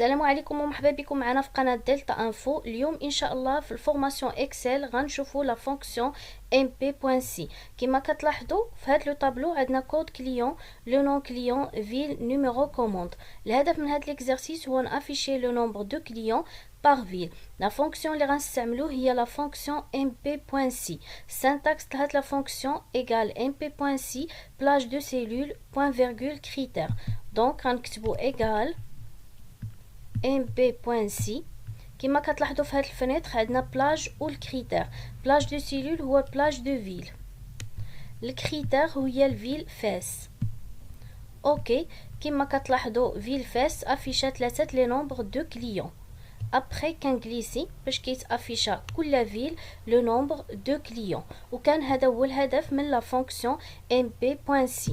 السلام عليكم ومرحبا بكم معنا في قناه دلتا انفو. اليوم ان شاء الله في الفورماسيون اكسل غنشوفوا لا فونكسيون mp.c. كما كتلاحظوا في هذا لو طابلو عندنا كود كليون، لو نون كليون، فيل، نيميرو كوموند. الهدف من هذا ليكزارسيس هو نافيشي لو نومبر دو كليون par ville. La fonction اللي غنستعملو هي la fonction mp.c. Syntaxe de la fonction égale mp.c plage de cellule point virgule critère. Donc غنكتبو égale mp.c. كما كتلاحظوا في هاد الفنيتر عندنا بلاج والكريتير. بلاج دو سيلول هو بلاج دو فيل، الكريتير هي الفيل فاس. اوكي، كما كتلاحظوا فيل فاس افيشا 3 لي نومبر دو كليون. ابري كنجليسي باش كيتافيشا كل فيل لو نومبر دو كليون، وكان هذا هو الهدف من لا فونكسيون mp.c.